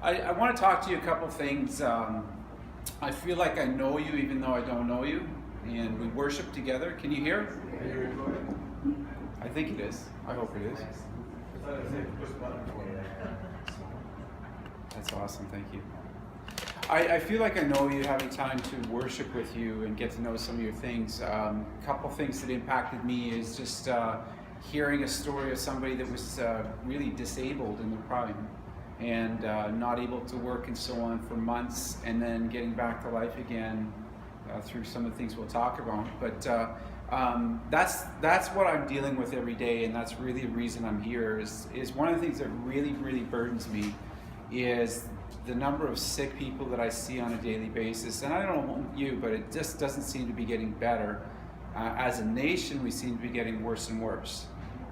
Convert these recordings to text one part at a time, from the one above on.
I want to talk to you a couple things. I feel like I know you even though I don't know you, and we worship together. Can you hear? I think it is. I hope it is. That's awesome. Thank you. I feel like I know you, having time to worship with you and get to know some of your things. A couple things that impacted me is just hearing a story of somebody that was really disabled in their prime and not able to work and so on for months, and then getting back to life again through some of the things we'll talk about. But that's what I'm dealing with every day, and that's really the reason I'm here. Is one of the things that really burdens me is the number of sick people that I see on a daily basis. And I don't know you, but it just doesn't seem to be getting better. As a nation, we seem to be getting worse and worse.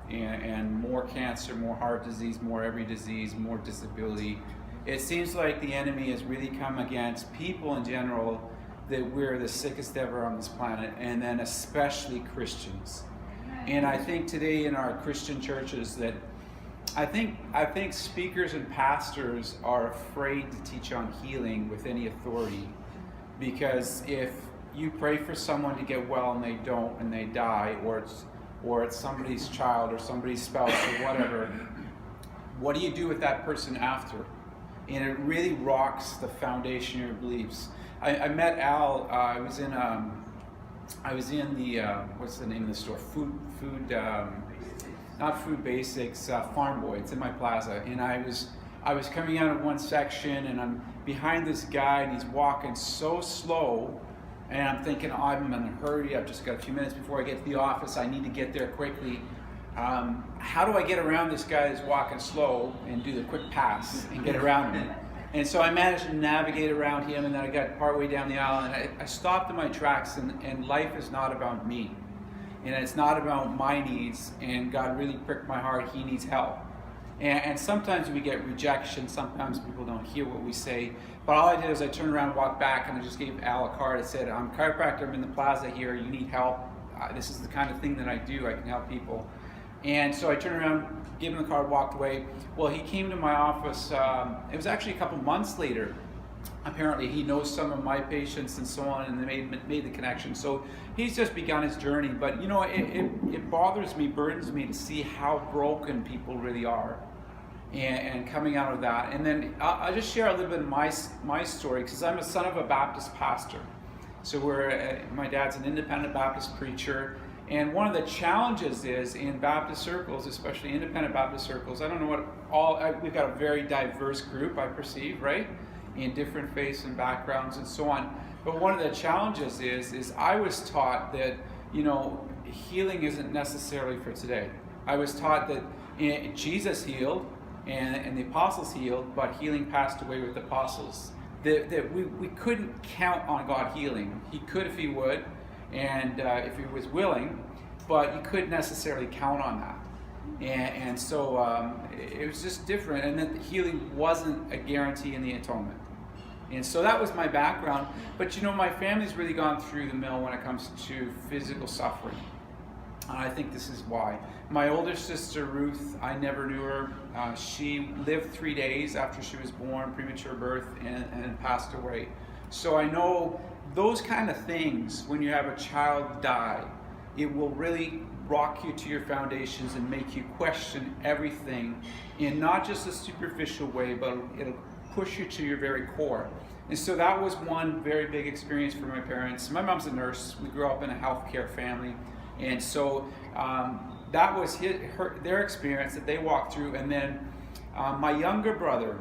And more cancer, more heart disease, more every disease, more disability. It seems like the enemy has really come against people in general, that we're the sickest ever on this planet, and then especially Christians. And I think today in our Christian churches that I think speakers and pastors are afraid to teach on healing with any authority, because if you pray for someone to get well and they don't and they die, or it's somebody's child or somebody's spouse or whatever, what do you do with that person after? And it really rocks the foundation of your beliefs. I met Al. I was in the what's the name of the store? Not Food Basics, Farm Boy. It's in my plaza, and I was coming out of one section, and I'm behind this guy, and he's walking so slow, and I'm thinking, oh, I'm in a hurry. I've just got a few minutes before I get to the office. I need to get there quickly. How do I get around this guy that's walking slow and do the quick pass and get around him? And so I managed to navigate around him, and then I got partway down the aisle, and I stopped in my tracks, and life is not about me. And it's not about my needs, and God really pricked my heart. He needs help. And sometimes we get rejection. Sometimes people don't hear what we say. But all I did is I turned around, walked back, and I just gave Al a card. I said, I'm a chiropractor. I'm in the plaza here. You need help. This is the kind of thing that I do. I can help people. And so I turned around, gave him the card, walked away. Well, he came to my office. It was actually a couple months later. Apparently he knows some of my patients and so on, and they made the connection. So he's just begun his journey. But you know, it bothers me, burdens me to see how broken people really are, and coming out of that. And then I'll just share a little bit of my story, because I'm a son of a Baptist pastor. So my dad's an independent Baptist preacher. And one of the challenges is in Baptist circles, especially independent Baptist circles, I don't know we've got a very diverse group, I perceive, right? In different faiths and backgrounds and so on. But one of the challenges is I was taught that, you know, healing isn't necessarily for today. I was taught that Jesus healed and the apostles healed, but healing passed away with the apostles. That we couldn't count on God healing. He could if he would, and if he was willing, but you couldn't necessarily count on that. And so it was just different, and that the healing wasn't a guarantee in the atonement. And so that was my background. But you know, my family's really gone through the mill when it comes to physical suffering. And I think this is why. My older sister, Ruth, I never knew her. She lived 3 days after she was born, premature birth, and passed away. So I know those kind of things, when you have a child die, it will really rock you to your foundations and make you question everything in not just a superficial way, but it'll push you to your very core. And so that was one very big experience for my parents. My mom's a nurse. We grew up in a healthcare family. And so that was their experience that they walked through. And then my younger brother,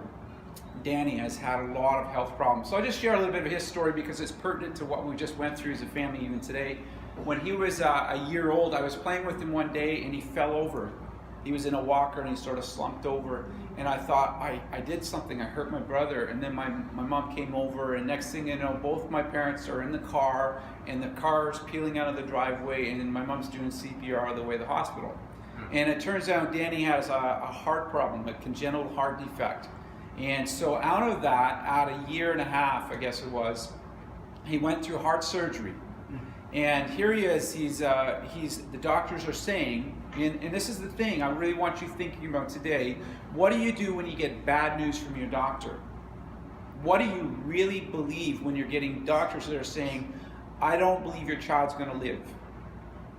Danny, has had a lot of health problems. So I'll just share a little bit of his story because it's pertinent to what we just went through as a family even today. When he was a year old, I was playing with him one day and he fell over. He was in a walker and he sort of slumped over. And I thought, I did something, I hurt my brother. And then my mom came over, and next thing you know, both my parents are in the car, and the car's peeling out of the driveway, and then my mom's doing CPR on the way to the hospital. And it turns out Danny has a heart problem, a congenital heart defect. And so out of that, at a year and a half, I guess it was, he went through heart surgery. And here he is, the doctors are saying, and this is the thing I really want you thinking about today, what do you do when you get bad news from your doctor? What do you really believe when you're getting doctors that are saying, I don't believe your child's going to live?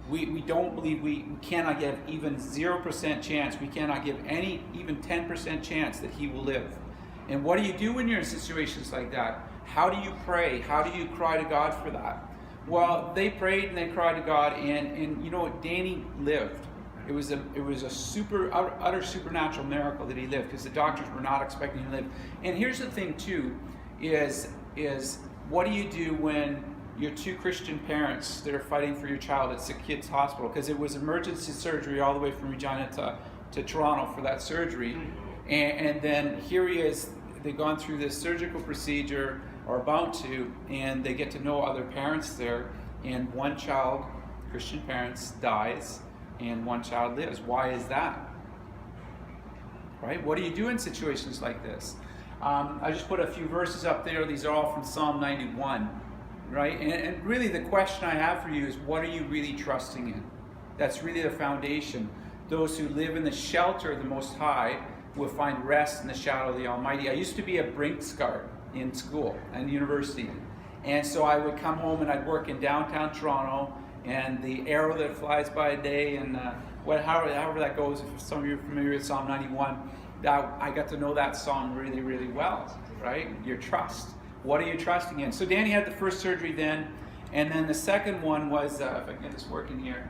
We don't believe, we cannot give even 0% chance, we cannot give any even 10% chance that he will live. And what do you do when you're in situations like that? How do you pray? How do you cry to God for that? Well, they prayed and they cried to God, and you know what? Danny lived. It was a utter supernatural miracle that he lived, because the doctors were not expecting him to live. And here's the thing too, is what do you do when your two Christian parents that are fighting for your child at the kid's hospital? Because it was emergency surgery all the way from Regina to Toronto for that surgery. And then here he is, they've gone through this surgical procedure, or about to, and they get to know other parents there, and one child, Christian parents, dies, and one child lives. Why is that? Right? What do you do in situations like this? I just put a few verses up there. These are all from Psalm 91. Right? And really the question I have for you is, what are you really trusting in? That's really the foundation. Those who live in the shelter of the Most High will find rest in the shadow of the Almighty. I used to be a Brinks guard in school and university. And so I would come home and I'd work in downtown Toronto, and the arrow that flies by a day, and however that goes, if some of you are familiar with Psalm 91, I got to know that psalm really, really well, right? Your trust. What are you trusting in? So Danny had the first surgery then, and then the second one was, if I can get this working here,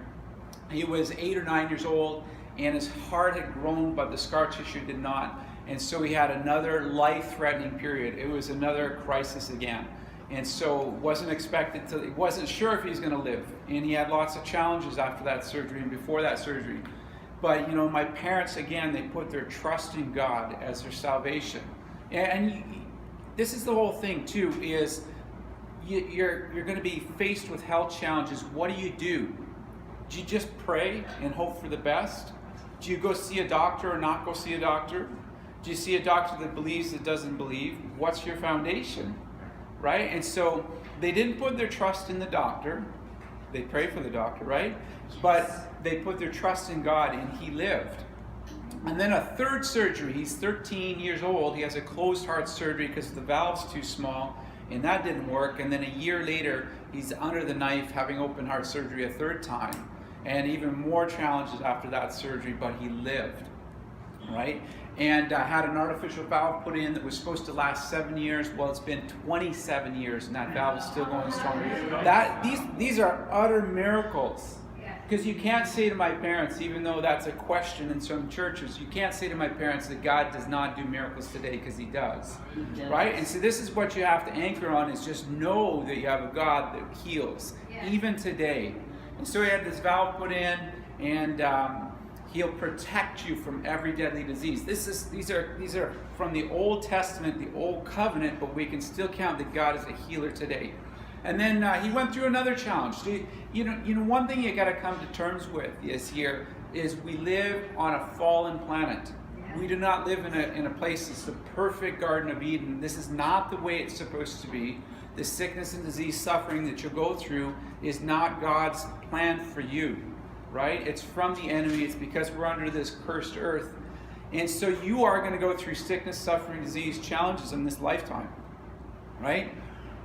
he was 8 or 9 years old, and his heart had grown, but the scar tissue did not. And so he had another life-threatening period. It was another crisis again. And so wasn't sure if he was going to live. And he had lots of challenges after that surgery and before that surgery. But, you know, my parents, again, they put their trust in God as their salvation. And this is the whole thing, too, is you're going to be faced with health challenges. What do? Do you just pray and hope for the best? Do you go see a doctor or not go see a doctor? Do you see a doctor that believes, that doesn't believe? What's your foundation? Right? And so they didn't put their trust in the doctor. They prayed for the doctor, right? But they put their trust in God, and he lived. And then a third surgery. He's 13 years old. He has a closed heart surgery because the valve's too small, and that didn't work. And then a year later, he's under the knife having open heart surgery a third time. And even more challenges after that surgery, but he lived, right? And had an artificial valve put in that was supposed to last 7 years. Well, it's been 27 years, and that valve is still going strong. These are utter miracles. Because you can't say to my parents, even though that's a question in some churches, you can't say to my parents that God does not do miracles today, because he does. Right? And so this is what you have to anchor on, is just know that you have a God that heals, even today. And so he had this valve put in, and he'll protect you from every deadly disease. These are from the Old Testament, the Old Covenant, but we can still count that God is a healer today. And then he went through another challenge. You know, one thing you got to come to terms with is we live on a fallen planet. We do not live in a place that's the perfect Garden of Eden. This is not the way it's supposed to be. The sickness and disease, suffering that you'll go through is not God's plan for you. Right? It's from the enemy. It's because we're under this cursed earth. And so you are going to go through sickness, suffering, disease, challenges in this lifetime. Right?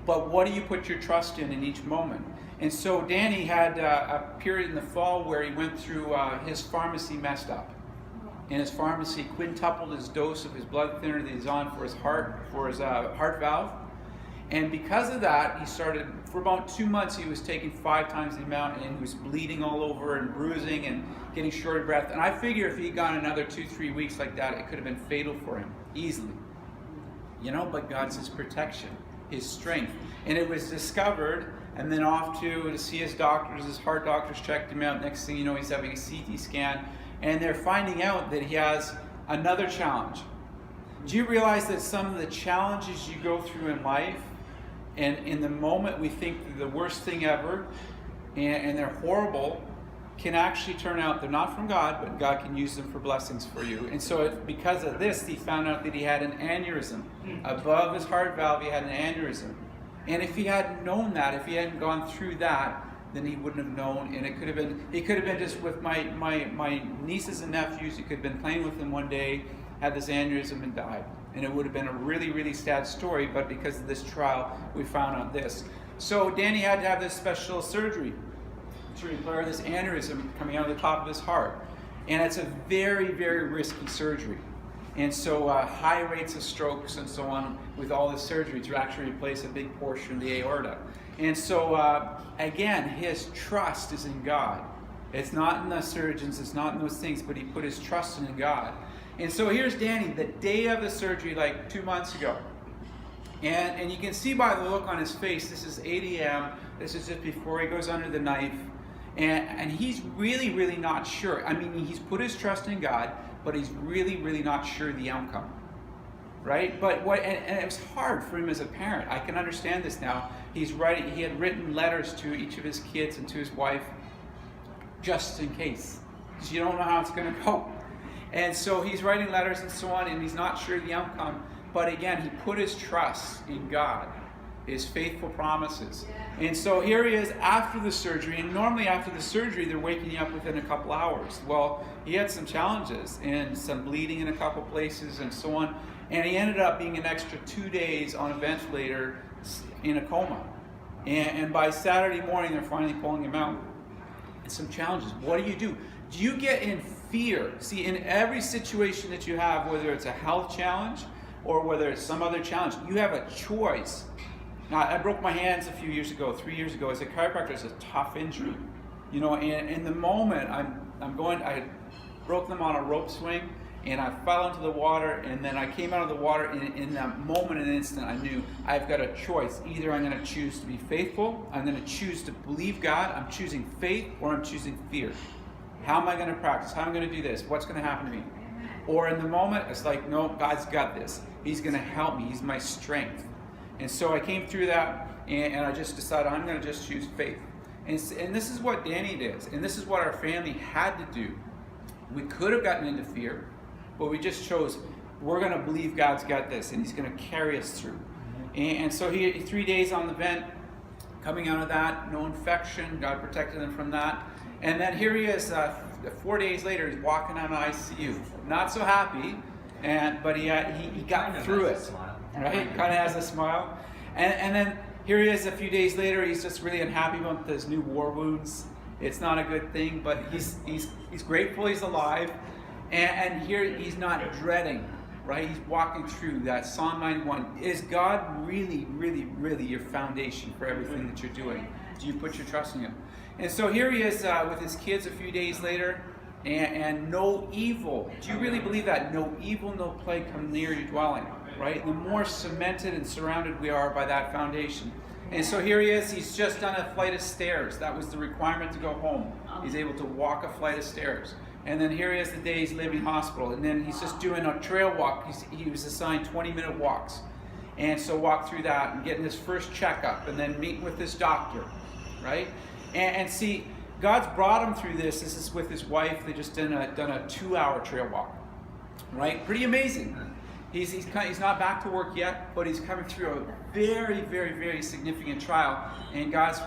But what do you put your trust in each moment? And so Danny had a period in the fall where he went through, his pharmacy messed up. And his pharmacy quintupled his dose of his blood thinner that he's on for his heart valve. And because of that, he started, for about 2 months, he was taking 5 times the amount, and he was bleeding all over and bruising and getting short of breath. And I figure if he'd gone another 2-3 weeks like that, it could have been fatal for him, easily. You know, but God's his protection, his strength. And it was discovered, and then off to see his doctors. His heart doctors checked him out. Next thing you know, he's having a CT scan, and they're finding out that he has another challenge. Do you realize that some of the challenges you go through in life, and in the moment we think they're the worst thing ever, and they're horrible, can actually turn out they're not from God, but God can use them for blessings for you. And so because of this, he found out that he had an aneurysm. Above his heart valve, he had an aneurysm. And if he hadn't known that, if he hadn't gone through that, then he wouldn't have known. And it could have been just with my nieces and nephews. He could have been playing with them one day, had this aneurysm and died. And it would have been a really, really sad story, but because of this trial, we found out this. So Danny had to have this special surgery to repair this aneurysm coming out of the top of his heart. And it's a very, very risky surgery. And so high rates of strokes and so on with all this surgery to actually replace a big portion of the aorta. And so again, his trust is in God. It's not in the surgeons, it's not in those things, but he put his trust in God. And so here's Danny, the day of the surgery, like 2 months ago. And you can see by the look on his face, this is 8 a.m., this is just before he goes under the knife. And he's really, really not sure. I mean, he's put his trust in God, but he's really, really not sure the outcome. Right? But and it was hard for him as a parent. I can understand this now. He had written letters to each of his kids and to his wife, just in case. Because you don't know how it's going to go. And so he's writing letters and so on, and he's not sure the outcome. But again, he put his trust in God, his faithful promises. And so here he is after the surgery, and normally after the surgery, they're waking you up within a couple hours. Well, he had some challenges and some bleeding in a couple places and so on. And he ended up being an extra 2 days on a ventilator in a coma. And by Saturday morning, they're finally pulling him out. And some challenges. What do? Do you get in fear? See, in every situation that you have, whether it's a health challenge or whether it's some other challenge, you have a choice. Now, I broke my hands a few years ago, 3 years ago. As a chiropractor, it's a tough injury. You know, and in the moment, I broke them on a rope swing, and I fell into the water, and then I came out of the water, and in that moment, in an instant, I knew I've got a choice. Either I'm going to choose to be faithful, I'm going to choose to believe God, I'm choosing faith, or I'm choosing fear. How am I going to practice? How am I going to do this? What's going to happen to me? Or in the moment, it's like, no, God's got this. He's going to help me. He's my strength. And so I came through that, and I just decided I'm going to just choose faith. And this is what Danny did, and this is what our family had to do. We could have gotten into fear, but we just chose, we're going to believe God's got this, and he's going to carry us through. And so he 3 days on the vent, coming out of that, no infection, God protected him from that. And then here he is, 4 days later, he's walking out of ICU. Not so happy, but he got through it. Right? Kind of has a smile. And then here he is a few days later, he's just really unhappy about his new war wounds. It's not a good thing, but he's grateful he's alive. And here he's not dreading, right? He's walking through that Psalm 91. Is God really, really, really your foundation for everything that you're doing? Do you put your trust in him? And so here he is with his kids a few days later, and no evil. Do you really believe that? No evil, no plague come near your dwelling, right? The more cemented and surrounded we are by that foundation. And so here he is, he's just done a flight of stairs. That was the requirement to go home. He's able to walk a flight of stairs. And then here he is the day he's leaving hospital. And then he's just doing a trail walk. He was assigned 20-minute walks. And so walk through that and getting his first checkup and then meeting with his doctor, right? And see, God's brought him through this. This is with his wife. They just done a 2-hour trail walk, right? Pretty amazing. He's not back to work yet, but he's coming through a very, very, very significant trial. And God's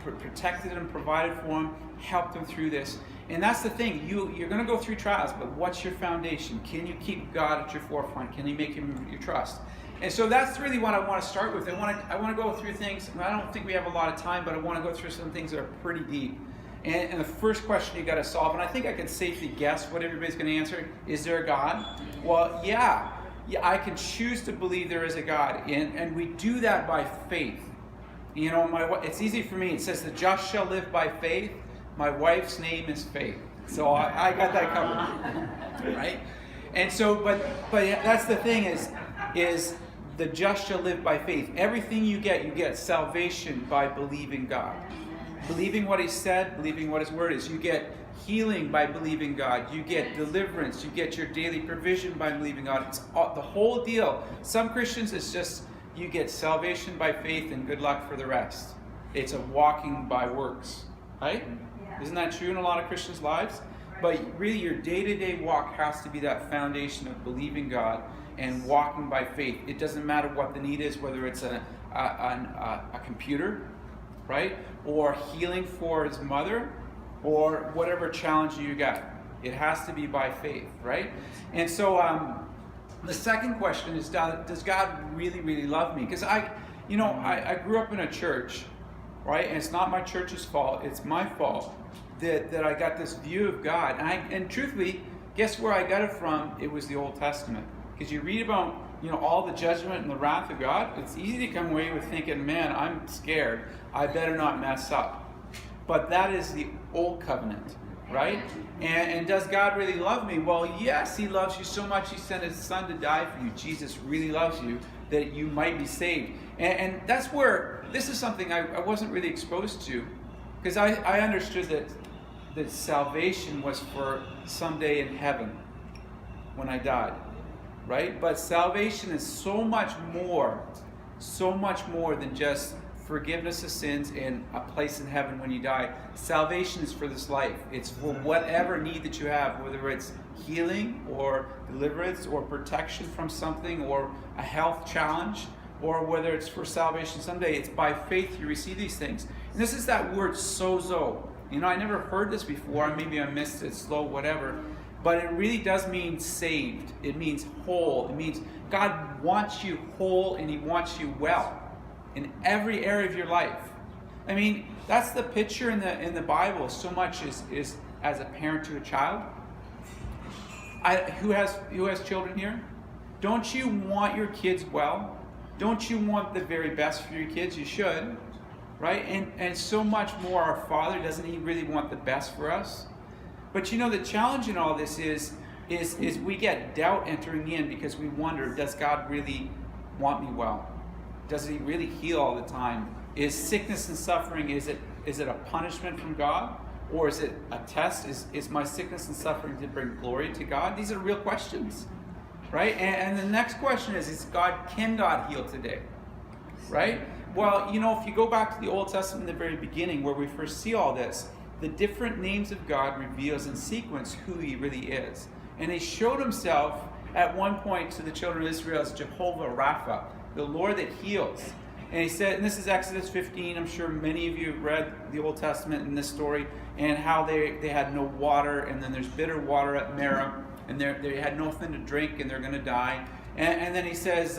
protected him, provided for him, helped him through this. And that's the thing. You're going to go through trials, but what's your foundation? Can you keep God at your forefront? Can you make him your trust? And so that's really what I want to start with. I want to go through things. I don't think we have a lot of time, but I want to go through some things that are pretty deep. And the first question you got to solve, and I think I can safely guess what everybody's going to answer: is there a God? Well, yeah, I can choose to believe there is a God, and we do that by faith. You know, it's easy for me. It says the just shall live by faith. My wife's name is Faith, so I got that covered, right? And so, but that's the thing is the just shall live by faith. Everything you get salvation by believing God. Believing what he said, believing what his word is. You get healing by believing God. You get deliverance. You get your daily provision by believing God. It's the whole deal. Some Christians, it's just you get salvation by faith and good luck for the rest. It's a walking by works, right? Yeah. Isn't that true in a lot of Christians' lives? But really your day-to-day walk has to be that foundation of believing God and walking by faith. It doesn't matter what the need is, whether it's a computer, right? Or healing for his mother, or whatever challenge you got. It has to be by faith, right? And so The second question is, does God really, really love me? Because I grew up in a church, right? And it's not my church's fault. It's my fault that I got this view of God. And truthfully, guess where I got it from? It was the Old Testament. Because you read about, all the judgment and the wrath of God. It's easy to come away with thinking, man, I'm scared. I better not mess up. But that is the Old Covenant, right? And does God really love me? Well, yes, he loves you so much he sent his son to die for you. Jesus really loves you that you might be saved. And that's where, this is something I wasn't really exposed to, because I understood that salvation was for someday in heaven when I died, right? But salvation is so much more than just forgiveness of sins and a place in heaven when you die. Salvation is for this life. It's for whatever need that you have, whether it's healing or deliverance or protection from something or a health challenge, or whether it's for salvation someday. It's by faith you receive these things. And this is that word sozo. I never heard this before. Maybe I missed it, slow, whatever. But it really does mean saved. It means whole. It means God wants you whole and he wants you well in every area of your life. I mean, that's the picture in the Bible so much is as a parent to a child. Who has children here? Don't you want your kids well? Don't you want the very best for your kids? You should, right? And so much more our Father, doesn't he really want the best for us? But the challenge in all this is we get doubt entering in because we wonder, does God really want me well? Does he really heal all the time? Is sickness and suffering, is it a punishment from God? Or is it a test? Is my sickness and suffering to bring glory to God? These are real questions, right? And the next question is can God heal today? Right? Well, if you go back to the Old Testament in the very beginning where we first see all this, the different names of God reveals in sequence who he really is. And he showed himself at one point to the children of Israel as Jehovah Rapha, the Lord that heals. And he said, and this is Exodus 15, I'm sure many of you have read the Old Testament in this story, and how they had no water, and then there's bitter water at Meribah, and they had nothing to drink, and they're going to die. And then he says,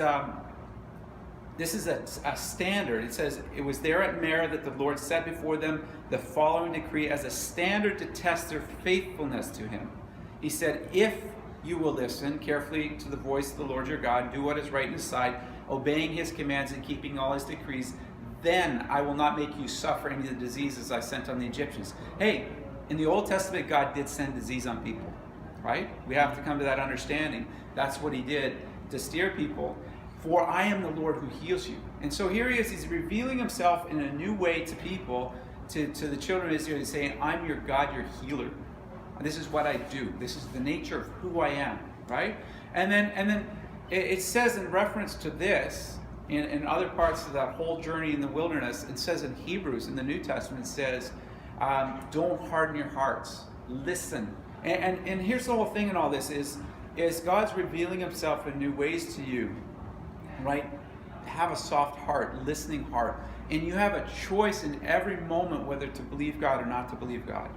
this is a standard. It says, it was there at Meribah that the Lord set before them the following decree as a standard to test their faithfulness to him. He said, if you will listen carefully to the voice of the Lord your God, do what is right in his sight, obeying his commands and keeping all his decrees, then I will not make you suffer any of the diseases I sent on the Egyptians. Hey, in the Old Testament, God did send disease on people, right? We have to come to that understanding. That's what he did to steer people. For I am the Lord who heals you. And so here he is, he's revealing himself in a new way to people, to the children of Israel. He's saying, I'm your God, your healer. This is what I do. This is the nature of who I am, right? And then it says in reference to this, in other parts of that whole journey in the wilderness, it says in Hebrews, in the New Testament, it says, don't harden your hearts. Listen. And here's the whole thing in all this is God's revealing himself in new ways to you, right? Have a soft heart, listening heart. And you have a choice in every moment whether to believe God or not to believe God,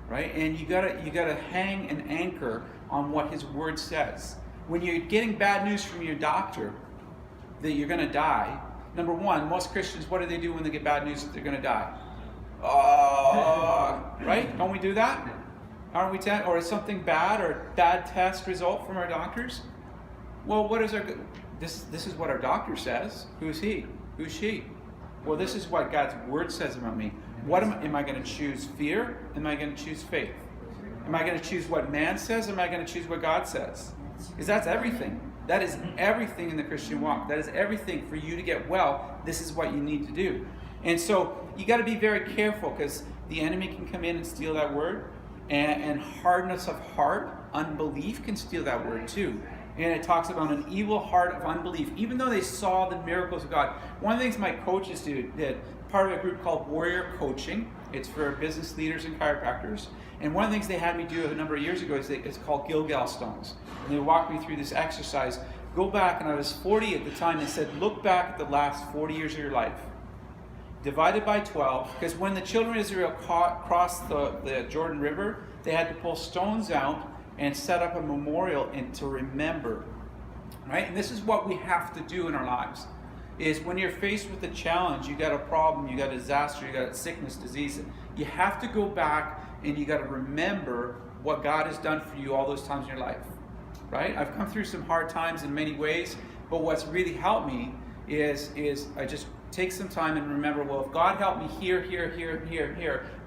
right? And you gotta hang an anchor on what his word says. When you're getting bad news from your doctor that you're going to die, number one, most Christians, what do they do when they get bad news that they're going to die? Right? Don't we do that? Aren't we? Or is something bad or bad test result from our doctors? Well, what is this is what our doctor says. Who's he? Who's she? Well, this is what God's word says about me. What am I going to choose? Fear? Am I going to choose faith? Am I going to choose what man says? Or am I going to choose what God says? Because that's everything. That is everything in the Christian walk. That is everything for you to get well. This is what you need to do. And so you got to be very careful because the enemy can come in and steal that word. And hardness of heart, unbelief can steal that word too. And it talks about an evil heart of unbelief. Even though they saw the miracles of God. One of the things my coaches did part of a group called Warrior Coaching. It's for business leaders and chiropractors. And one of the things they had me do a number of years ago is it's called Gilgal Stones. And they walked me through this exercise. Go back, and I was 40 at the time. They said, look back at the last 40 years of your life. Divided by 12. Because when the children of Israel crossed the Jordan River, they had to pull stones out and set up a memorial and to remember right? And this is what we have to do in our lives. Is when you're faced with a challenge, you got a problem, you got a disaster, you got sickness, disease, you have to go back and you got to remember what God has done for you all those times in your life, right? I've come through some hard times in many ways, but what's really helped me is I just take some time and remember, well, if God helped me here,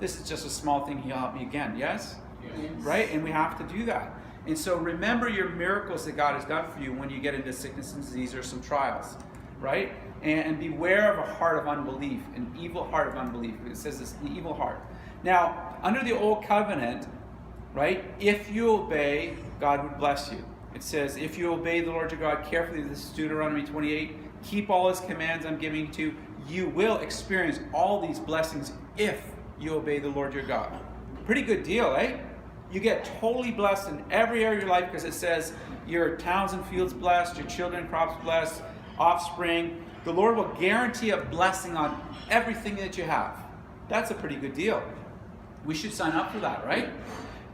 this is just a small thing, He'll help me again, yes? Yes. Right? And we have to do that. And so remember your miracles that God has done for you when you get into sickness and disease or some trials, right? And beware of a heart of unbelief, an evil heart of unbelief. It says this, the evil heart. Now, under the old covenant, right, if you obey, God would bless you. It says, if you obey the Lord your God carefully, this is Deuteronomy 28, keep all His commands I'm giving to you, you will experience all these blessings if you obey the Lord your God. Pretty good deal, eh? You get totally blessed in every area of your life because it says your towns and fields blessed, your children and crops blessed, offspring. The Lord will guarantee a blessing on everything that you have. That's a pretty good deal. We should sign up for that, right?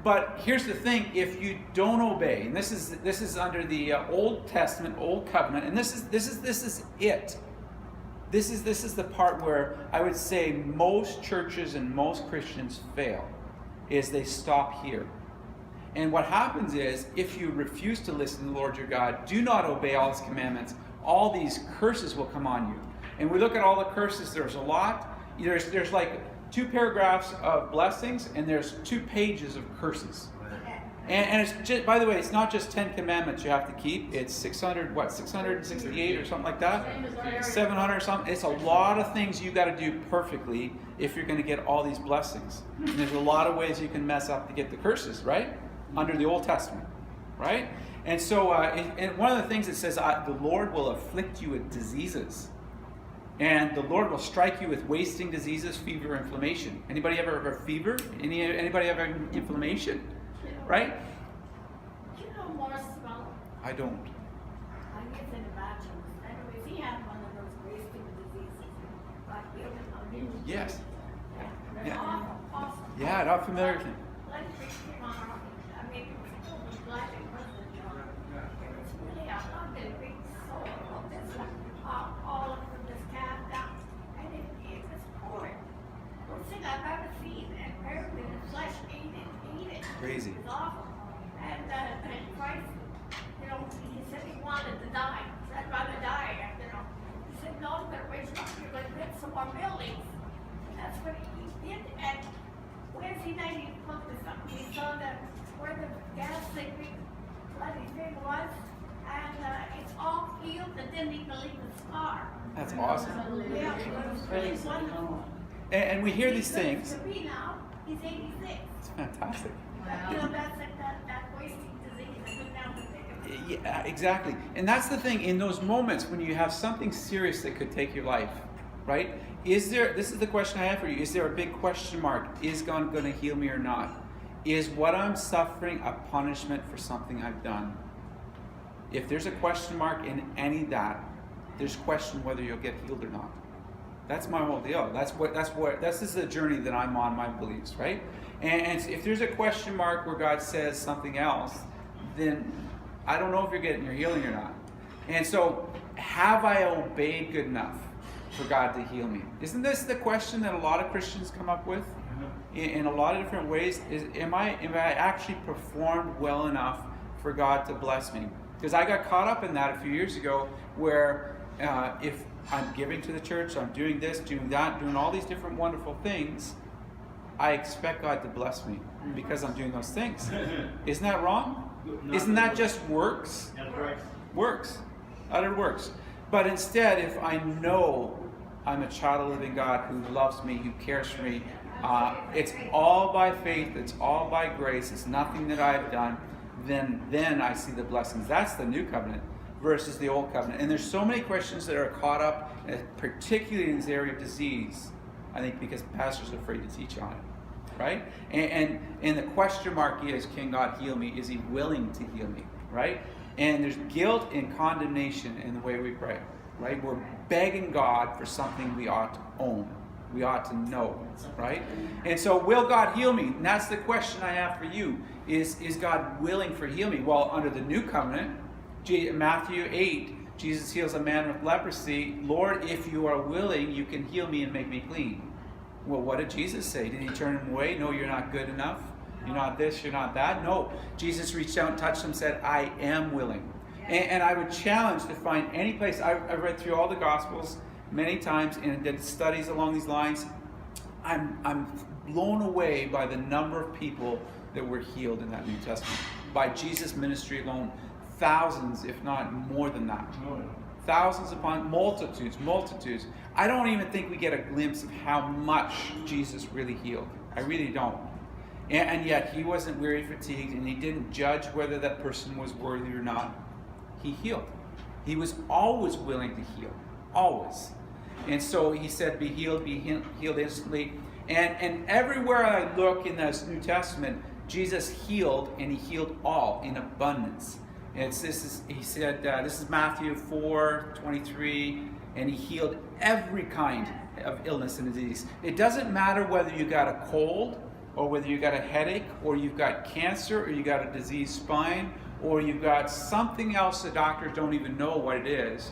But here's the thing: if you don't obey, and this is under the Old Testament, Old Covenant, and this is it. This is the part where I would say most churches and most Christians fail, is they stop here. And what happens is, if you refuse to listen to the Lord your God, do not obey all His commandments, all these curses will come on you. And we look at all the curses. There's a lot. There's like 2 paragraphs of blessings, and there's 2 pages of curses. And it's just, by the way, it's not just 10 commandments you have to keep. It's 668 or something like that. 700 or something. It's a lot of things you got to do perfectly if you're going to get all these blessings. And there's a lot of ways you can mess up to get the curses, right? Under the Old Testament, right? And so, and one of the things it says, the Lord will afflict you with diseases. And the Lord will strike you with wasting diseases, fever, inflammation. Anybody ever have a fever? Anybody ever have inflammation? Right? Do you know Morris Smell? I don't. I guess in the bachelor's. Anyways, he had one of those wasting diseases. Like, yes. Yeah. Awesome. Yeah, not familiar with him. I mean, it was filled with black and person. It was really a lovely big soul of this, all of this calf down. And it was pouring. Worst thing I've ever seen. And apparently the flesh ate it. Crazy. It was awful. And Christ, you know, he said he wanted to die. He said, I'd rather die, you know. He said, no, I'm going to raise you up. You're going to build some more buildings. And that's what he did. And Wednesday night he looked at something. He saw that where the gas leaking bloody thing was. And it's all healed and didn't even leave a scar. That's awesome. Yeah, it was really wonderful. And we hear these things. To me now, he's 86. It's fantastic. Wow. You know, that's like that wasting disease. I went down to think of it. Yeah, exactly. And that's the thing, in those moments when you have something serious that could take your life, right? This is the question I have for you, is there a big question mark? Is God going to heal me or not? Is what I'm suffering a punishment for something I've done? If there's a question mark in any of that, there's question whether you'll get healed or not. That's my whole deal. This is the journey that I'm on, my beliefs, right? And if there's a question mark where God says something else, then I don't know if you're getting your healing or not. And so, have I obeyed good enough for God to heal me? Isn't this the question that a lot of Christians come up with in a lot of different ways? Am I actually performed well enough for God to bless me? Because I got caught up in that a few years ago, where if I'm giving to the church, I'm doing this, doing that, doing all these different wonderful things, I expect God to bless me because I'm doing those things. Isn't that wrong? Isn't that just works? That's right. Works. Utter works. But instead, if I know I'm a child of the living God who loves me, who cares for me, it's all by faith, it's all by grace, it's nothing that I've done, then I see the blessings. That's the new covenant versus the old covenant. And there's so many Christians that are caught up, particularly in this area of disease, I think because pastors are afraid to teach on it, right? And the question mark is, can God heal me? Is He willing to heal me, right? And there's guilt and condemnation in the way we pray, right? We're begging God for something we ought to own. We ought to know, right? And so, will God heal me? And that's the question I have for you. Is God willing for heal me? Well, under the new covenant, Matthew 8, Jesus heals a man with leprosy. Lord, if you are willing, you can heal me and make me clean. Well, what did Jesus say? Did he turn him away? No, you're not good enough. You're not this, you're not that. No, Jesus reached out and touched him and said, I am willing. And I would challenge to find any place. I've read through all the Gospels many times and did studies along these lines. I'm blown away by the number of people that were healed in that New Testament. By Jesus' ministry alone, thousands, if not more than that. Thousands upon multitudes. I don't even think we get a glimpse of how much Jesus really healed. I really don't. And yet he wasn't weary, fatigued, and he didn't judge whether that person was worthy or not. He healed. He was always willing to heal. Always. And so he said, be healed instantly. And everywhere I look in this New Testament, Jesus healed, and he healed all in abundance. This is Matthew 4:23, and he healed every kind of illness and disease. It doesn't matter whether you got a cold, or whether you got a headache, or you've got cancer, or you got a diseased spine, or you've got something else the doctors don't even know what it is.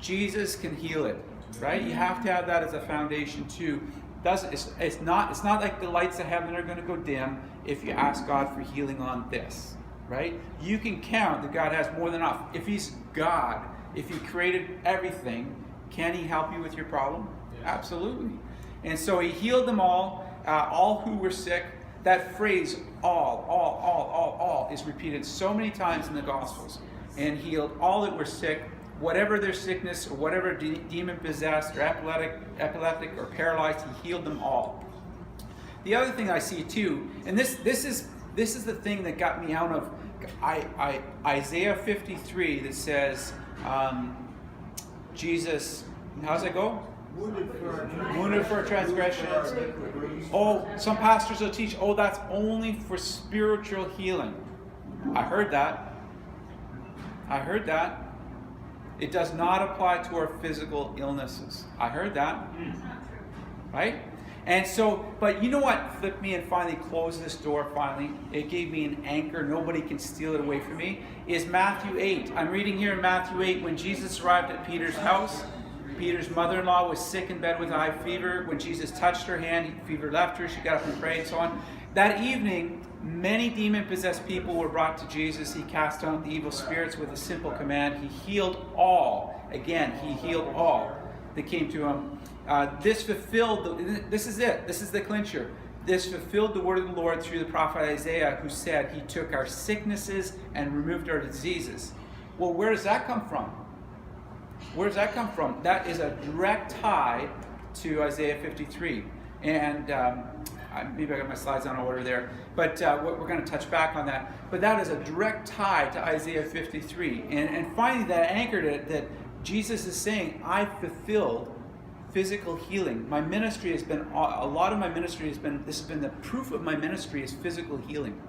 Jesus can heal it, right? You have to have that as a foundation too. It's not like the lights of heaven are going to go dim if you ask God for healing on this, right? You can count that God has more than enough. If he's God, if he created everything, can he help you with your problem? Yeah. Absolutely. And so he healed them all who were sick. That phrase, all, is repeated so many times in the Gospels. And healed all that were sick, whatever their sickness, or whatever demon-possessed, or epileptic, or paralyzed, he healed them all. The other thing I see too, and this is the thing that got me out of Isaiah 53 that says, Jesus, how's it go? Wounded for transgressions. Oh, some pastors will teach, that's only for spiritual healing. I heard that. It does not apply to our physical illnesses. I heard that. Right? And so, but you know what flipped me and finally closed this door finally? It gave me an anchor. Nobody can steal it away from me. Is Matthew 8. I'm reading here in Matthew 8, when Jesus arrived at Peter's house. Peter's mother-in-law was sick in bed with a high fever. When Jesus touched her hand, fever left her. She got up and prayed and so on. That evening, many demon-possessed people were brought to Jesus. He cast out the evil spirits with a simple command. He healed all. Again, he healed all that came to him. This is it. This is the clincher. This fulfilled the word of the Lord through the prophet Isaiah, who said, he took our sicknesses and removed our diseases. Well, where does that come from? Where does that come from? That is a direct tie to Isaiah 53. And maybe I got my slides on order there. But we're going to touch back on that. But that is a direct tie to Isaiah 53. And finally, that anchored it, that Jesus is saying, I fulfilled physical healing. My ministry has been, a lot of my ministry has been, this has been the proof of my ministry is physical healing.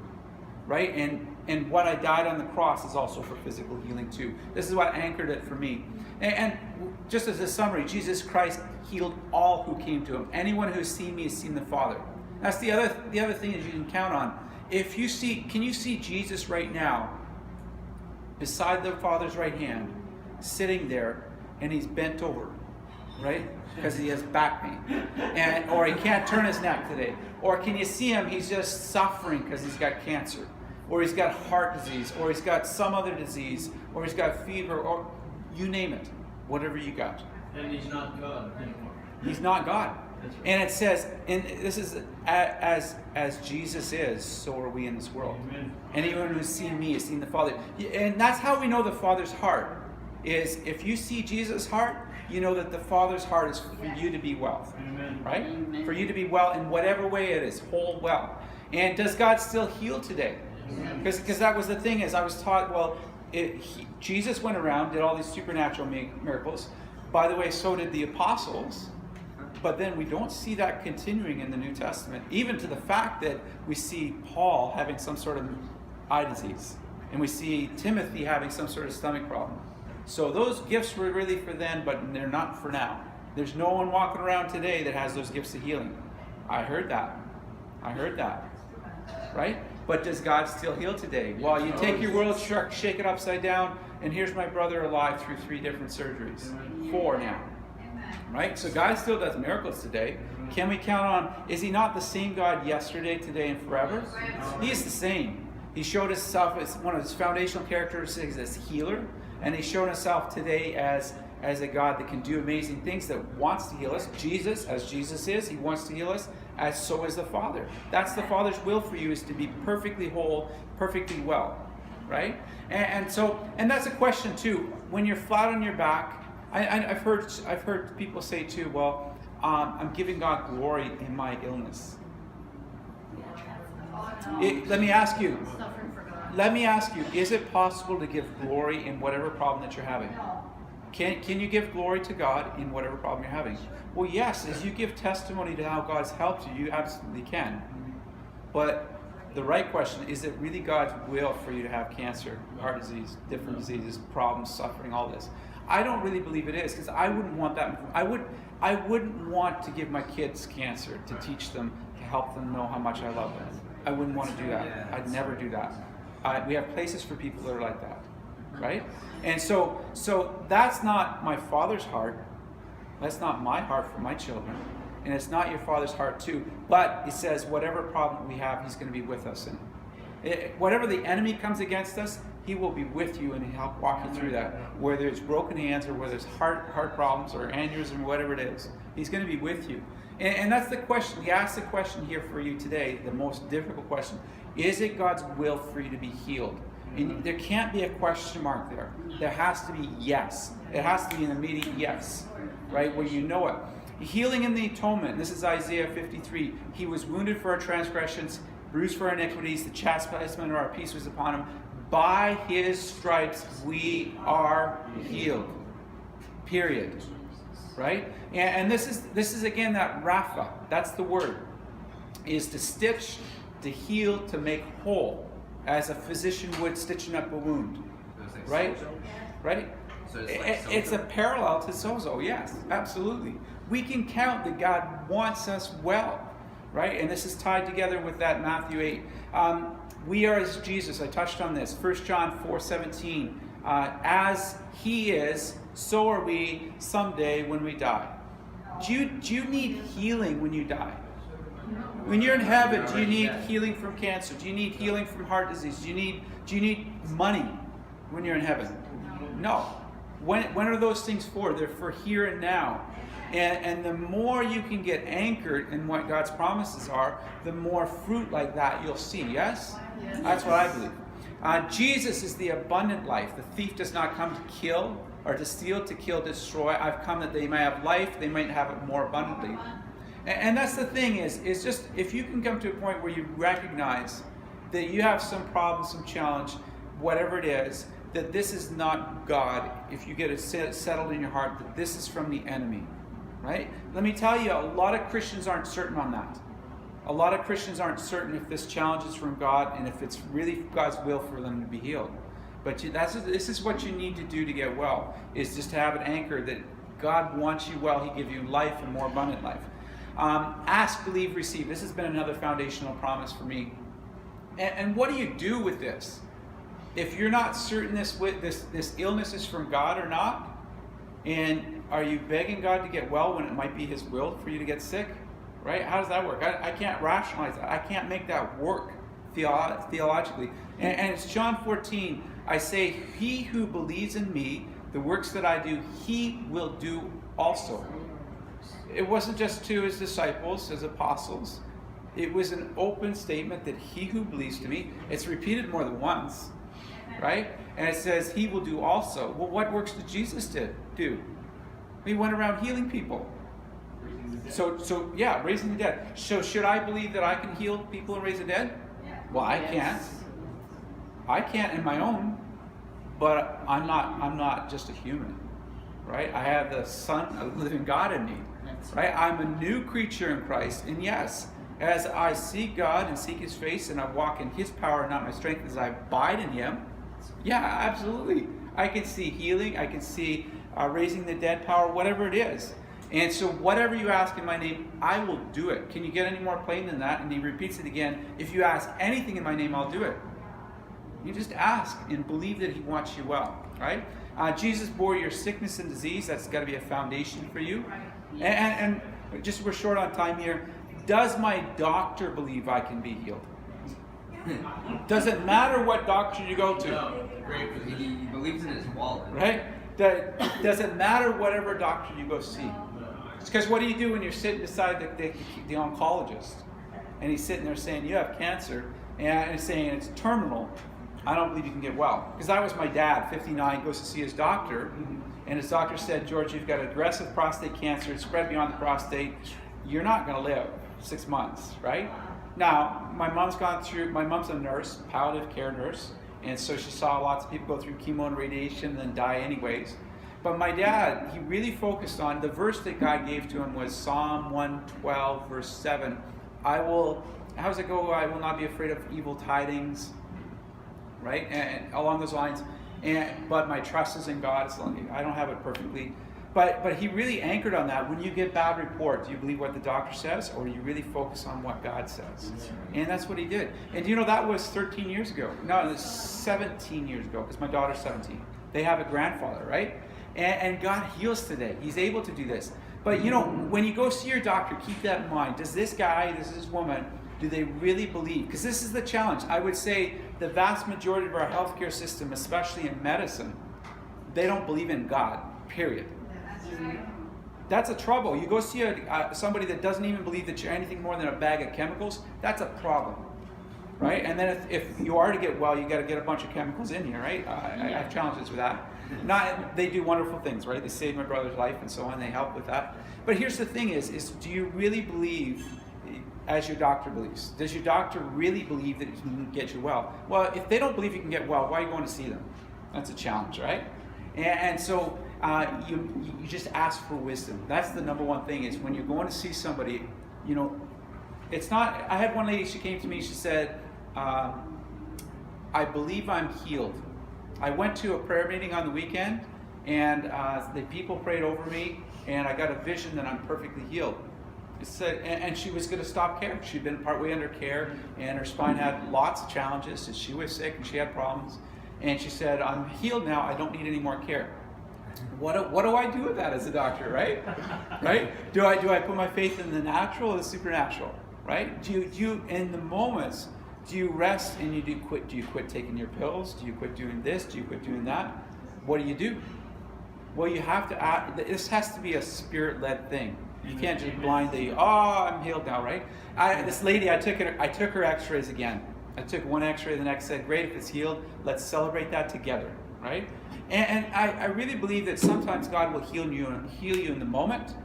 Right? And what I died on the cross is also for physical healing too. This is what anchored it for me. And just as a summary, Jesus Christ healed all who came to him. Anyone who has seen me has seen the Father. That's the other thing that you can count on. Can you see Jesus right now beside the Father's right hand, sitting there, and he's bent over, right? Because he has back pain, or he can't turn his neck today. Or can you see him? He's just suffering because he's got cancer, or he's got heart disease, or he's got some other disease, or he's got fever, or you name it, whatever you got. And he's not God anymore. He's not God. Right. And it says, and this is as Jesus is, so are we in this world. Amen. Anyone who's seen me has seen the Father. And that's how we know the Father's heart. Is if you see Jesus' heart, you know that the Father's heart is for you to be well. Amen. Right? Amen. For you to be well in whatever way it is, whole well. And does God still heal today? Because that was the thing, is I was taught, Jesus went around, did all these supernatural miracles. By the way, so did the apostles. But then we don't see that continuing in the New Testament, even to the fact that we see Paul having some sort of eye disease. And we see Timothy having some sort of stomach problem. So those gifts were really for then, but they're not for now. There's no one walking around today that has those gifts of healing. I heard that. Right? But does God still heal today? Well, you take your world, shake it upside down, And here's my brother alive through 3 different surgeries. 4 now. Right? So God still does miracles today. Can we count on, is he not the same God yesterday, today, and forever? He is the same. He showed himself as one of his foundational characteristics as healer. And he's shown himself today as a God that can do amazing things, that wants to heal us. Jesus, as Jesus is, he wants to heal us, as so is the Father. That's the Father's will for you, is to be perfectly whole, perfectly well. Right? And that's a question too. When you're flat on your back, I've heard people say too, well, I'm giving God glory in my illness. Let me ask you, is it possible to give glory in whatever problem that you're having? Can you give glory to God in whatever problem you're having? Well, yes, as you give testimony to how God's helped you, you absolutely can. But the right question, is it really God's will for you to have cancer, heart disease, different diseases, problems, suffering, all this? I don't really believe it is, because I wouldn't want that. I wouldn't want to give my kids cancer to teach them, to help them know how much I love them. I wouldn't want to do that. I'd never do that. We have places for people that are like that, right? And so that's not my Father's heart. That's not my heart for my children. And it's not your Father's heart too. But it says whatever problem we have, he's going to be with us in it. Whatever the enemy comes against us, he will be with you and he'll help walk you through that. Whether it's broken hands or whether it's heart problems or aneurysm, whatever it is, he's going to be with you. And that's the question. He asked the question here for you today, the most difficult question. Is it God's will for you to be healed? And there can't be a question mark there. There has to be yes. It has to be an immediate yes, right? Where you know it. Healing in the atonement. This is Isaiah 53. He was wounded for our transgressions, bruised for our iniquities. The chastisement of our peace was upon him. By his stripes we are healed. Period. Right? And this is again that Rapha. That's the word. Is to stitch, to heal, to make whole, as a physician would stitching up a wound. Right? Right? So it's a parallel to sozo. Yes, absolutely. We can count that God wants us well, right? And this is tied together with that Matthew 8. We are as Jesus. I touched on this. 1 John 4:17. As he is, so are we someday when we die. Do you need healing when you die? When you're in heaven, do you need healing from cancer? Do you need healing from heart disease? Do you need money when you're in heaven? No. When are those things for? They're for here and now. And the more you can get anchored in what God's promises are, the more fruit like that you'll see. Yes? That's what I believe. Jesus is the abundant life. The thief does not come to kill or to steal, to kill, destroy. I've come that they may have life, they might have it more abundantly. And that's the thing is just if you can come to a point where you recognize that you have some problem, some challenge, whatever it is, that this is not God, if you get it settled in your heart, that this is from the enemy, right? Let me tell you, a lot of Christians aren't certain on that. A lot of Christians aren't certain if this challenge is from God and if it's really God's will for them to be healed. But this is what you need to do to get well, is just to have an anchor that God wants you well. He gives you life and more abundant life. Ask, believe, receive. This has been another foundational promise for me. And what do you do with this? If you're not certain this illness is from God or not, and are you begging God to get well when it might be his will for you to get sick? Right? How does that work? I can't rationalize that. I can't make that work theologically. And it's John 14. I say, he who believes in me, the works that I do, he will do also. It wasn't just to his disciples, his apostles. It was an open statement that he who believes to me, it's repeated more than once, right? And it says he will do also. Well, what works did Jesus do? He went around healing people. So yeah, raising the dead. So should I believe that I can heal people and raise the dead? Well, I can't. I can't in my own, but I'm not just a human, right? I have the Son of the living God in me, right? I'm a new creature in Christ, and yes, as I seek God and seek his face and I walk in his power, not my strength, as I abide in him, yeah, absolutely. I can see healing, I can see raising the dead power, whatever it is. And so whatever you ask in my name, I will do it. Can you get any more plain than that? And he repeats it again. If you ask anything in my name, I'll do it. You just ask and believe that he wants you well, right? Jesus bore your sickness and disease. That's got to be a foundation for you. And just we're short on time here. Does my doctor believe I can be healed? Does it matter what doctor you go to? No. Great He position. believes in his wallet. Right? Does it matter whatever doctor you go see? Because what do you do when you're sitting beside the oncologist and he's sitting there saying you have cancer and he's saying it's terminal? I don't believe you can get well. Because that was my dad, 59, goes to see his doctor, and his doctor said, George, you've got aggressive prostate cancer, it's spread beyond the prostate, you're not going to live 6 months, right? Now, my mom's a nurse, palliative care nurse, and so she saw lots of people go through chemo and radiation and then die anyways. But my dad, he really focused on, the verse that God gave to him was Psalm 112, verse 7. How does it go? I will not be afraid of evil tidings, right? And along those lines. But my trust is in God. I don't have it perfectly. But he really anchored on that. When you get bad report, do you believe what the doctor says, or do you really focus on what God says? And that's what he did. And that was 13 years ago. No, it was 17 years ago, because my daughter's 17. They have a grandfather, right? And God heals today. He's able to do this. But when you go see your doctor, keep that in mind. Does this woman, do they really believe? Because this is the challenge. I would say the vast majority of our healthcare system, especially in medicine, they don't believe in God, period. That's a trouble. You go see somebody that doesn't even believe that you're anything more than a bag of chemicals, that's a problem, right? And then if you are to get well, you got to get a bunch of chemicals in here, right? I have challenges with that. They do wonderful things, right? They saved my brother's life and so on. They help with that. But here's the thing is do you really believe as your doctor believes? Does your doctor really believe that it can get you well? Well, if they don't believe you can get well, why are you going to see them? That's a challenge, right? And so you just ask for wisdom. That's the number one thing is when you're going to see somebody, it's not, I had one lady, she came to me, she said, I believe I'm healed. I went to a prayer meeting on the weekend and the people prayed over me and I got a vision that I'm perfectly healed. It said, and she was going to stop care. She'd been partway under care and her spine had lots of challenges and she was sick and she had problems. And she said, I'm healed now, I don't need any more care. What do I do with that as a doctor, right? Right? Do I put my faith in the natural or the supernatural, right? Do you in the moments, do you rest and do you quit taking your pills? Do you quit doing this? Do you quit doing that? What do you do? Well, you have to act, this has to be a spirit-led thing. You can't just blindly, I'm healed now, right? This lady, I took her x-rays again. I took one x-ray, the next said, great, if it's healed, let's celebrate that together, right? And I really believe that sometimes God will heal you in the moment,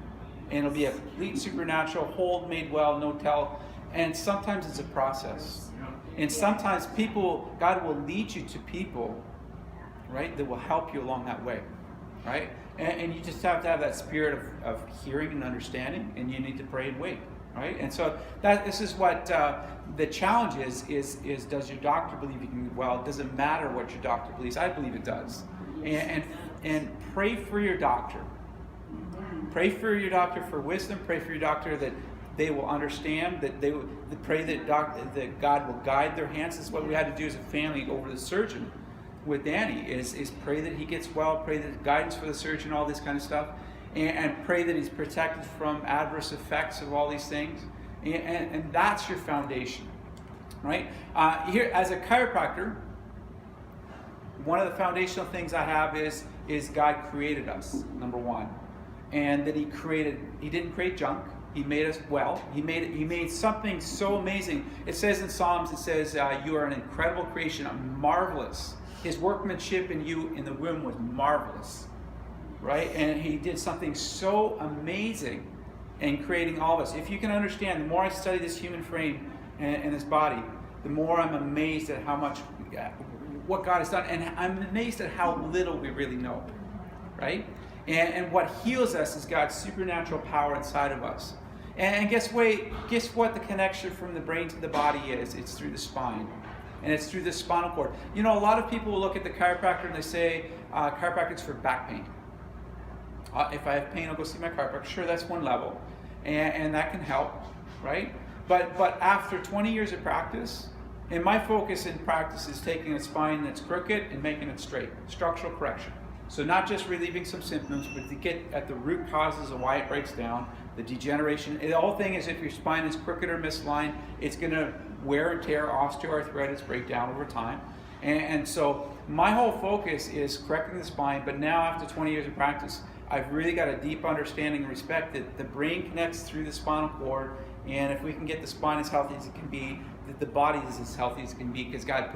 and it'll be a complete supernatural, whole, made well, no tell. And sometimes it's a process. And sometimes God will lead you to people, right, that will help you along that way, right? And you just have to have that spirit of hearing and understanding, and you need to pray and wait. Right? And so this is what the challenge is does your doctor believe you can get well? Does it matter what your doctor believes? I believe it does. And pray for your doctor. Pray for your doctor for wisdom. Pray for your doctor that they will understand, that they will pray that God will guide their hands. This is what we had to do as a family over the surgeon with Danny is pray that he gets well, pray that guidance for the surgeon, all this kind of stuff. And pray that he's protected from adverse effects of all these things. And that's your foundation, right? Here, as a chiropractor, one of the foundational things I have is God created us, number one. And that he didn't create junk. He made us well. He made something so amazing. It says in Psalms, you are an incredible creation, marvelous. His workmanship in you in the womb was marvelous. Right? And he did something so amazing in creating all of us. If you can understand, the more I study this human frame and this body, the more I'm amazed at how much, what God has done. And I'm amazed at how little we really know. Right? And what heals us is God's supernatural power inside of us. And guess what the connection from the brain to the body is? It's through the spine. And it's through the spinal cord. A lot of people will look at the chiropractor and they say, chiropractic's for back pain. If I have pain, I'll go see my chiropractor. Sure, that's one level, and that can help, right? But after 20 years of practice, And my focus in practice is taking a spine that's crooked and making it straight, structural correction. So not just relieving some symptoms, but to get at the root causes of why it breaks down, the degeneration. The whole thing is if your spine is crooked or misaligned, it's going to wear and tear, osteoarthritis, break down over time. And so my whole focus is correcting the spine, but now after 20 years of practice, I've really got a deep understanding and respect that the brain connects through the spinal cord, and if we can get the spine as healthy as it can be, that the body is as healthy as it can be, because God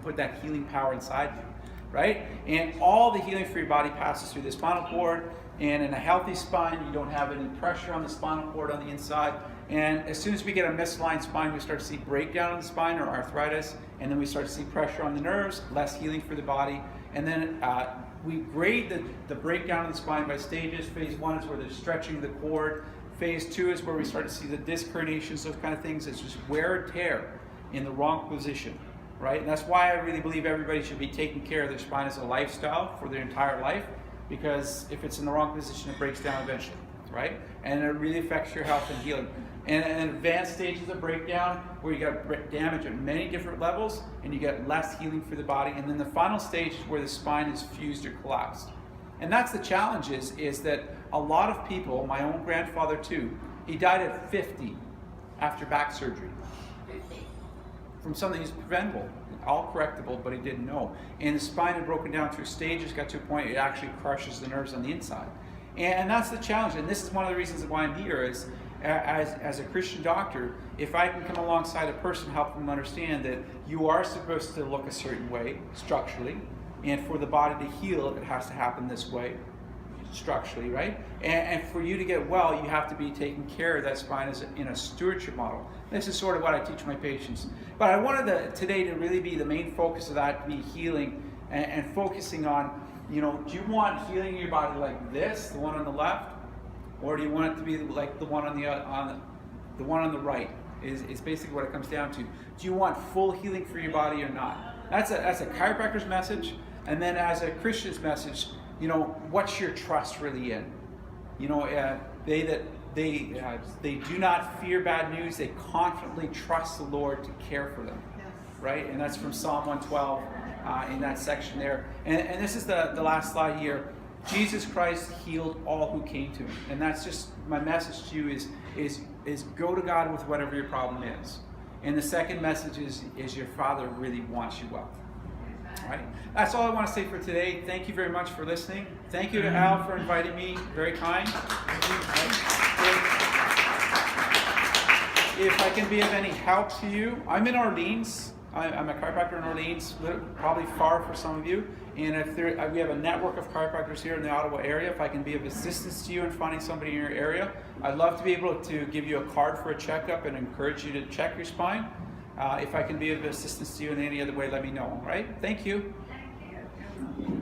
put that healing power inside you, right? And all the healing for your body passes through the spinal cord, and in a healthy spine, you don't have any pressure on the spinal cord on the inside. And as soon as we get a misaligned spine, we start to see breakdown in the spine or arthritis, and then we start to see pressure on the nerves, less healing for the body. And then we grade the breakdown of the spine by stages. Phase 1 is where they're stretching the cord. Phase 2 is where we start to see the disc herniations, those kind of things. It's just wear and tear in the wrong position, right? And that's why I really believe everybody should be taking care of their spine as a lifestyle for their entire life, because if it's in the wrong position, it breaks down eventually, right? And it really affects your health and healing. And advanced stages of breakdown, where you got damage at many different levels, and you get less healing for the body. And then the final stage is where the spine is fused or collapsed. And that's the challenge is that a lot of people, my own grandfather too, he died at 50 after back surgery. From something that's preventable, all correctable, but he didn't know. And the spine had broken down through stages, got to a point it actually crushes the nerves on the inside. And that's the challenge. And this is one of the reasons why I'm here is, as a Christian doctor, if I can come alongside a person, help them understand that you are supposed to look a certain way structurally, and for the body to heal, it has to happen this way structurally, right? And for you to get well, you have to be taking care of that spine in a stewardship model. This is sort of what I teach my patients. But I wanted today to really be the main focus of that, to be healing and focusing on, do you want healing in your body like this, the one on the left? Or do you want it to be like the one on the right? Is basically what it comes down to. Do you want full healing for your body or not? That's a chiropractor's message, and then as a Christian's message, what's your trust really in? They do not fear bad news. They confidently trust the Lord to care for them, right? And that's from Psalm 112 in that section there. And this is the last slide here. Jesus Christ healed all who came to him. And that's just my message to you is go to God with whatever your problem is. And the second message is your Father really wants you well. All right? That's all I want to say for today. Thank you very much for listening. Thank you to Al for inviting me. Very kind. If I can be of any help to you, I'm in Orleans. I'm a chiropractor in Orleans, probably far for some of you. And if we have a network of chiropractors here in the Ottawa area, if I can be of assistance to you in finding somebody in your area, I'd love to be able to give you a card for a checkup and encourage you to check your spine. If I can be of assistance to you in any other way, let me know. All right? Thank you. Thank you.